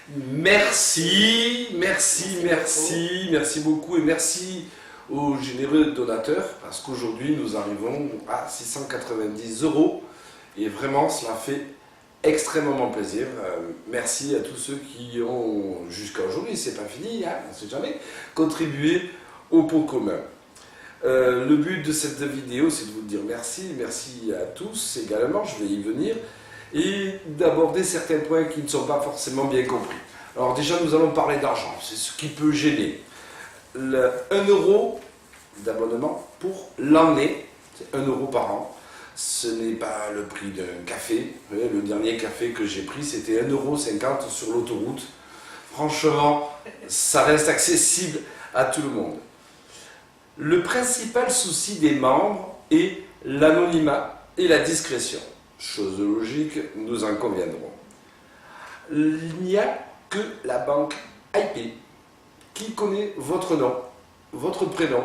Merci beaucoup et merci aux généreux donateurs parce qu'aujourd'hui nous arrivons à 690 € et vraiment cela fait extrêmement plaisir. Merci à tous ceux qui ont jusqu'à aujourd'hui, c'est pas fini, hein, on ne sait jamais, contribué au pot commun. Le but de cette vidéo c'est de vous dire merci à tous également, je vais y venir, et d'aborder certains points qui ne sont pas forcément bien compris. Alors déjà nous allons parler d'argent, c'est ce qui peut gêner. 1 € d'abonnement pour l'année, c'est 1 € par an. Ce n'est pas le prix d'un café. Le dernier café que j'ai pris c'était 1,50 € sur l'autoroute. Franchement, ça reste accessible à tout le monde. Le principal souci des membres est l'anonymat et la discrétion. Chose logique, nous en conviendrons. Il n'y a que la banque IP qui connaît votre nom, votre prénom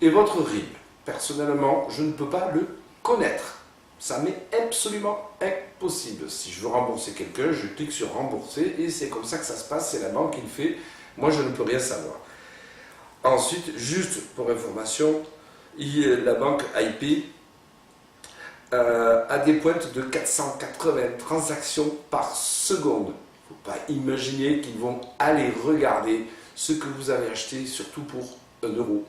et votre RIB. Personnellement, je ne peux pas le connaître. Ça m'est absolument impossible. Si je veux rembourser quelqu'un, je clique sur rembourser et c'est comme ça que ça se passe, c'est la banque qui le fait. Moi, je ne peux rien savoir. Ensuite, juste pour information, la banque IP a des pointes de 480 transactions par seconde. Il ne faut pas imaginer qu'ils vont aller regarder ce que vous avez acheté, surtout pour 1 €.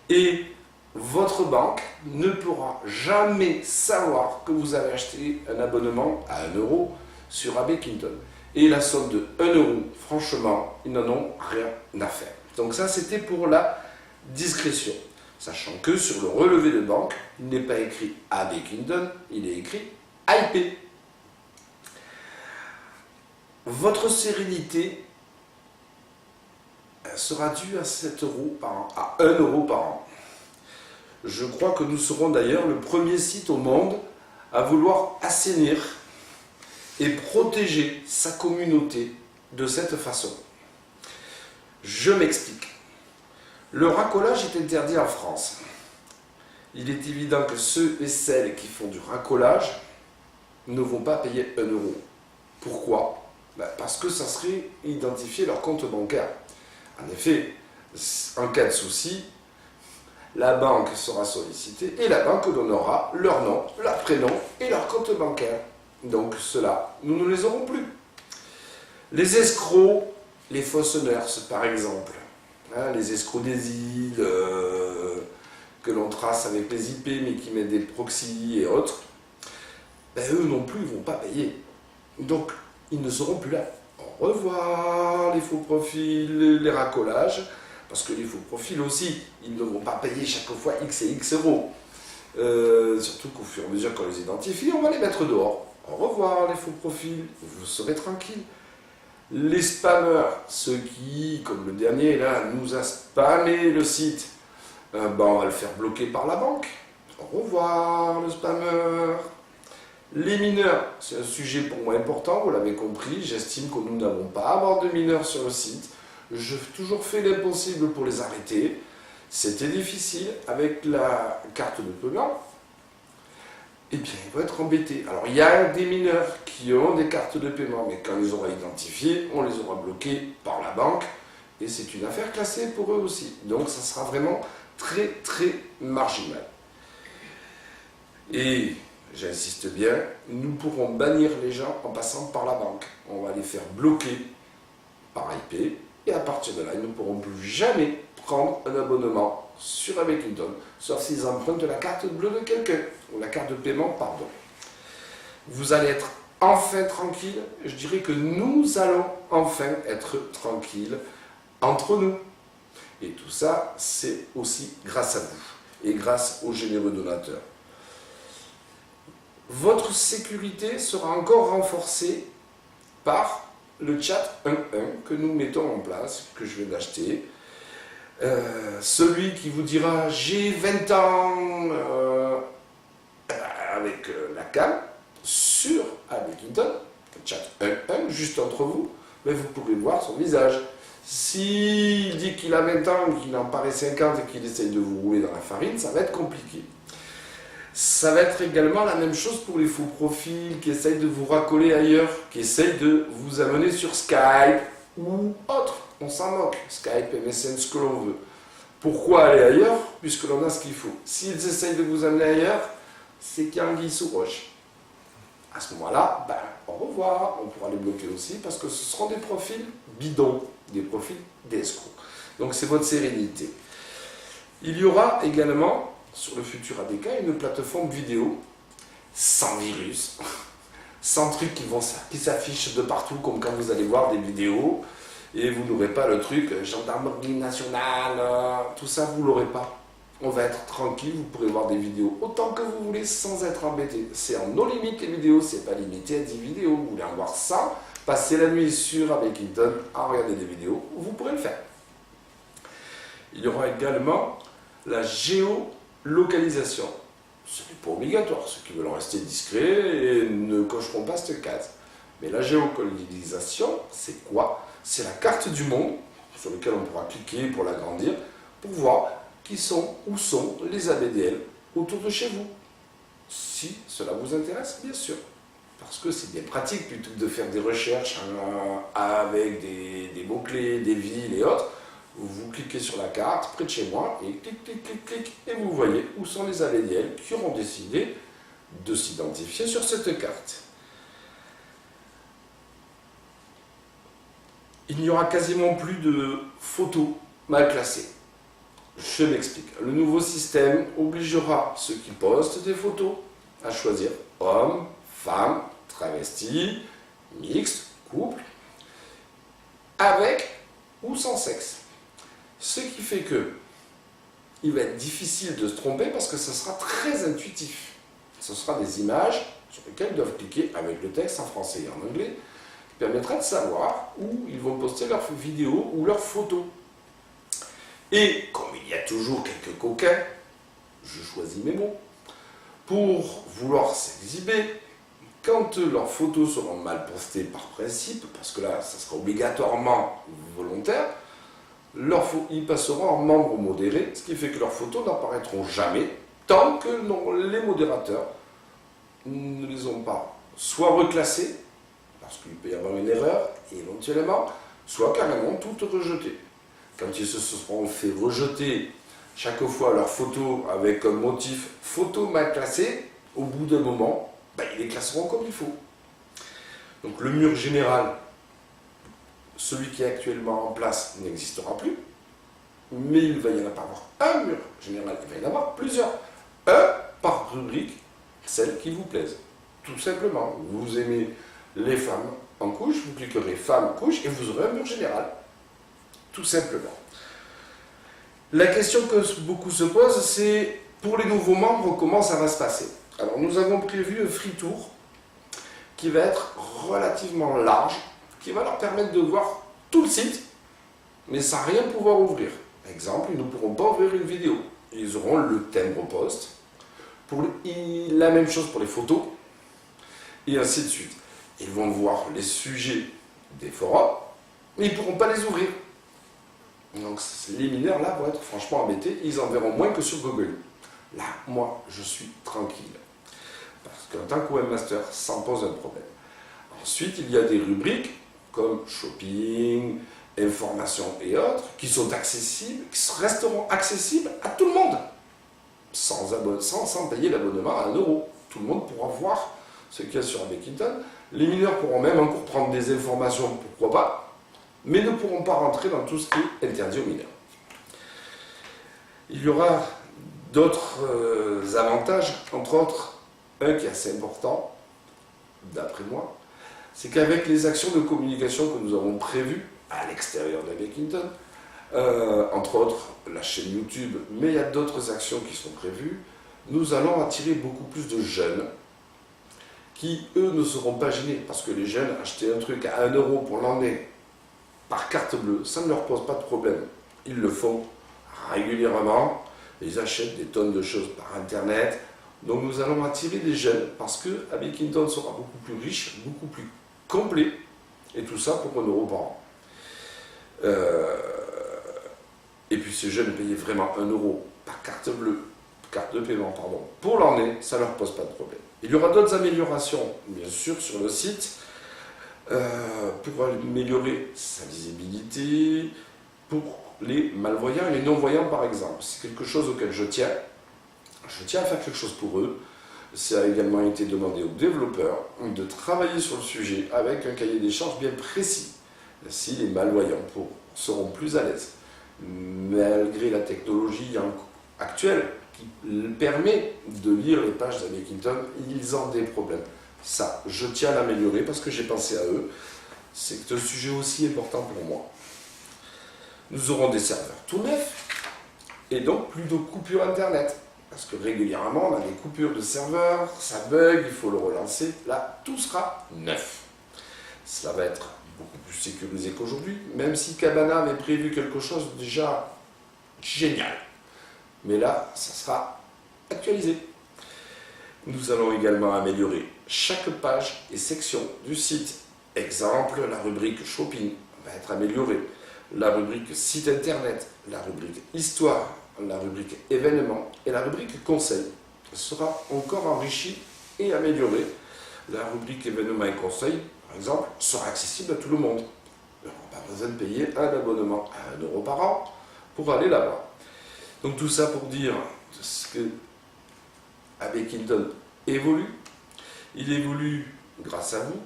Et votre banque ne pourra jamais savoir que vous avez acheté un abonnement à 1 € sur AB Quinton. Et la somme de 1 €, franchement, ils n'en ont rien à faire. Donc ça, c'était pour la discrétion. Sachant que sur le relevé de banque, il n'est pas écrit AB Quinton, il est écrit IP. Votre sérénité sera due à 7 € par an, à 1 € par an. Je crois que nous serons d'ailleurs le premier site au monde à vouloir assainir et protéger sa communauté de cette façon. Je m'explique. Le racolage est interdit en France. Il est évident que ceux et celles qui font du racolage ne vont pas payer 1 €. Pourquoi ? Parce que ça serait identifier leur compte bancaire. En effet, en cas de souci, la banque sera sollicitée et la banque donnera leur nom, leur prénom et leur compte bancaire. Donc cela, nous ne les aurons plus. Les escrocs, les fausses nurses par exemple, les escrocs des îles que l'on trace avec les IP mais qui mettent des proxys et autres, eux non plus ne vont pas payer. Donc ils ne seront plus là. Au revoir les faux profils, les racolages, parce que les faux profils aussi, ils ne vont pas payer chaque fois X et X €. Surtout qu'au fur et à mesure qu'on les identifie, on va les mettre dehors. Au revoir les faux profils, vous serez tranquille. Les spammers, ceux qui, comme le dernier là, nous a spammé le site, on va le faire bloquer par la banque. Au revoir le spammer. Les mineurs, c'est un sujet pour moi important, vous l'avez compris, j'estime que nous n'avons pas à avoir de mineurs sur le site. J'ai toujours fait l'impossible pour les arrêter. C'était difficile avec la carte de paiement. Eh bien, ils vont être embêtés. Alors, il y a des mineurs qui ont des cartes de paiement, mais quand ils les aura identifiées, on les aura bloqués par la banque. Et c'est une affaire classée pour eux aussi. Donc, ça sera vraiment très, très marginal. Et j'insiste bien, nous pourrons bannir les gens en passant par la banque. On va les faire bloquer par IP et à partir de là, ils ne pourront plus jamais prendre un abonnement sur AB Quinton, sauf s'ils empruntent la carte bleue de quelqu'un, ou la carte de paiement, pardon. Vous allez être enfin tranquille, je dirais que nous allons enfin être tranquilles entre nous. Et tout ça, c'est aussi grâce à vous et grâce aux généreux donateurs. Votre sécurité sera encore renforcée par le chat 1-1 que nous mettons en place, que je viens d'acheter. Celui qui vous dira j'ai 20 ans avec la cam sur AB Quinton, chat 1-1 juste entre vous, mais vous pourrez voir son visage. S'il dit qu'il a 20 ans, qu'il en paraît 50 et qu'il essaye de vous rouler dans la farine, ça va être compliqué. Ça va être également la même chose pour les faux profils qui essayent de vous racoler ailleurs, qui essayent de vous amener sur Skype ou autre. On s'en moque. Skype, MSN, ce que l'on veut. Pourquoi aller ailleurs? Puisque l'on a ce qu'il faut. S'ils essayent de vous amener ailleurs, c'est qu'il y a anguille sous roche. À ce moment-là, ben, au revoir. On pourra les bloquer aussi parce que ce seront des profils bidons, des profils d'escrocs. Donc c'est votre sérénité. Il y aura également, sur le futur ADK, une plateforme vidéo sans virus, sans trucs qui s'affichent de partout, comme quand vous allez voir des vidéos, et vous n'aurez pas le truc gendarmerie nationale, tout ça, vous ne l'aurez pas. On va être tranquille, vous pourrez voir des vidéos autant que vous voulez sans être embêté. C'est en no limite les vidéos, c'est pas limité à 10 vidéos. Vous voulez en voir 100, passer la nuit sur Abekington à regarder des vidéos, vous pourrez le faire. Il y aura également la géolocalisation. Ce n'est pas obligatoire, ceux qui veulent rester discrets et ne cocheront pas cette case. Mais la géolocalisation, c'est quoi? C'est la carte du monde sur laquelle on pourra cliquer pour l'agrandir, pour voir où sont les ABDL autour de chez vous. Si cela vous intéresse, bien sûr. Parce que c'est bien pratique, plutôt que de faire des recherches avec des mots-clés, des villes et autres. Vous cliquez sur la carte, près de chez moi, et clic, clic, clic, clic, et vous voyez où sont les ABDL qui auront décidé de s'identifier sur cette carte. Il n'y aura quasiment plus de photos mal classées. Je m'explique. Le nouveau système obligera ceux qui postent des photos à choisir hommes, femmes, travestis, mixtes, couple, avec ou sans sexe. Ce qui fait que il va être difficile de se tromper parce que ce sera très intuitif. Ce sera des images sur lesquelles ils doivent cliquer avec le texte en français et en anglais, qui permettra de savoir où ils vont poster leurs vidéos ou leurs photos. Et comme il y a toujours quelques coquins, je choisis mes mots, pour vouloir s'exhiber, quand leurs photos seront mal postées par principe, parce que là, ça sera obligatoirement volontaire, ils passeront en membres modérés, ce qui fait que leurs photos n'apparaîtront jamais, tant que les modérateurs ne les ont pas soit reclassées, parce qu'il peut y avoir une erreur, éventuellement, soit carrément toutes rejetées. Quand ils se seront fait rejeter chaque fois leurs photos avec un motif photo mal classé, au bout d'un moment, ils les classeront comme il faut. Donc le mur général, celui qui est actuellement en place, n'existera plus, mais il va y en avoir un mur général, il va y en avoir plusieurs. Un par rubrique, celle qui vous plaise. Tout simplement, vous aimez les femmes en couche, vous cliquerez femmes couche et vous aurez un mur général. Tout simplement. La question que beaucoup se posent, c'est pour les nouveaux membres, comment ça va se passer? Alors nous avons prévu un free tour qui va être relativement large, qui va leur permettre de voir tout le site, mais sans rien pouvoir ouvrir. Par exemple, ils ne pourront pas ouvrir une vidéo. Ils auront le thème au poste, la même chose pour les photos, et ainsi de suite. Ils vont voir les sujets des forums, mais ils ne pourront pas les ouvrir. Donc les mineurs là vont être franchement embêtés, ils en verront moins que sur Google. Là, moi, je suis tranquille. Parce qu'en tant que webmaster, ça me pose un problème. Ensuite, il y a des rubriques comme shopping, information et autres, qui sont accessibles, qui resteront accessibles à tout le monde, sans payer l'abonnement à 1 €. Tout le monde pourra voir ce qu'il y a sur Abekington. Les mineurs pourront même encore prendre des informations, pourquoi pas, mais ne pourront pas rentrer dans tout ce qui est interdit aux mineurs. Il y aura d'autres avantages, entre autres, un qui est assez important, d'après moi, c'est qu'avec les actions de communication que nous avons prévues à l'extérieur d'Abekington, entre autres la chaîne YouTube, mais il y a d'autres actions qui sont prévues, nous allons attirer beaucoup plus de jeunes qui, eux, ne seront pas gênés, parce que les jeunes, acheter un truc à 1 € pour l'emmener par carte bleue, ça ne leur pose pas de problème. Ils le font régulièrement, ils achètent des tonnes de choses par Internet. Donc nous allons attirer des jeunes parce que Abekington sera beaucoup plus riche, beaucoup plus complet, et tout ça pour 1 € par an. Et puis ces jeunes payaient vraiment 1 € par carte bleue carte de paiement, pardon, pour l'année, ça ne leur pose pas de problème. Il y aura d'autres améliorations, bien sûr, sur le site, pour améliorer sa visibilité, pour les malvoyants et les non-voyants, par exemple. C'est quelque chose auquel je tiens. Je tiens à faire quelque chose pour eux. Ça a également été demandé aux développeurs de travailler sur le sujet avec un cahier des charges bien précis. Ainsi, les malvoyants seront plus à l'aise. Malgré la technologie actuelle qui permet de lire les pages d'Abekington, ils ont des problèmes. Ça, je tiens à l'améliorer parce que j'ai pensé à eux. C'est un sujet aussi important pour moi. Nous aurons des serveurs tout neufs et donc plus de coupures Internet. Parce que régulièrement, on a des coupures de serveurs, ça bug, il faut le relancer. Là, tout sera neuf. Cela va être beaucoup plus sécurisé qu'aujourd'hui, même si Cabana avait prévu quelque chose de déjà génial. Mais là, ça sera actualisé. Nous allons également améliorer chaque page et section du site. Exemple, la rubrique shopping va être améliorée. La rubrique site internet, la rubrique histoire, la rubrique événements et la rubrique conseil sera encore enrichie et améliorée. La rubrique événements et conseils, par exemple, sera accessible à tout le monde. On n'a pas besoin de payer un abonnement à 1 € par an pour aller là-bas. Donc tout ça pour dire que Abekington évolue. Il évolue grâce à vous,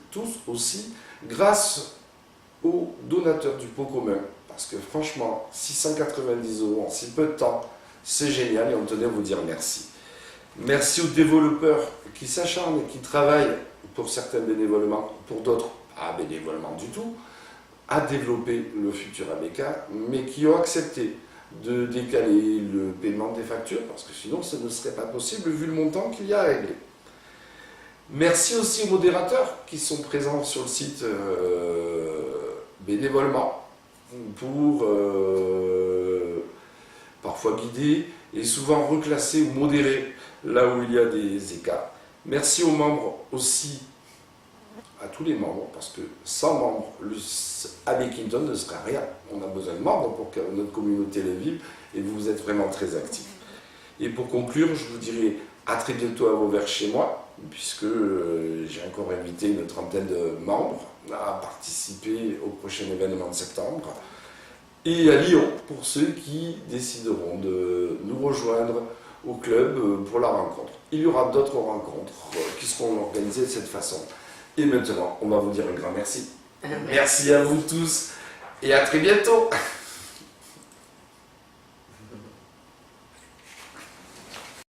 tous aussi, grâce aux donateurs du pot commun. Parce que franchement, 690 € en si peu de temps, c'est génial et on tenait à vous dire merci. Merci aux développeurs qui s'acharnent et qui travaillent, pour certains bénévolement, pour d'autres pas bénévolement du tout, à développer le futur ABK, mais qui ont accepté de décaler le paiement des factures, parce que sinon ça ne serait pas possible vu le montant qu'il y a à régler. Merci aussi aux modérateurs qui sont présents sur le site bénévolement pour parfois guider et souvent reclasser ou modérer là où il y a des écarts. Merci aux membres aussi, à tous les membres, parce que sans membres, Abekington ne serait rien. On a besoin de membres pour que notre communauté le vive et vous êtes vraiment très actifs. Et pour conclure, je vous dirai à très bientôt à Vauvert chez moi, puisque j'ai encore invité une trentaine de membres à participer au prochain événement de septembre. Et à Lyon, pour ceux qui décideront de nous rejoindre au club pour la rencontre. Il y aura d'autres rencontres qui seront organisées de cette façon. Et maintenant, on va vous dire un grand merci. Merci à vous tous et à très bientôt.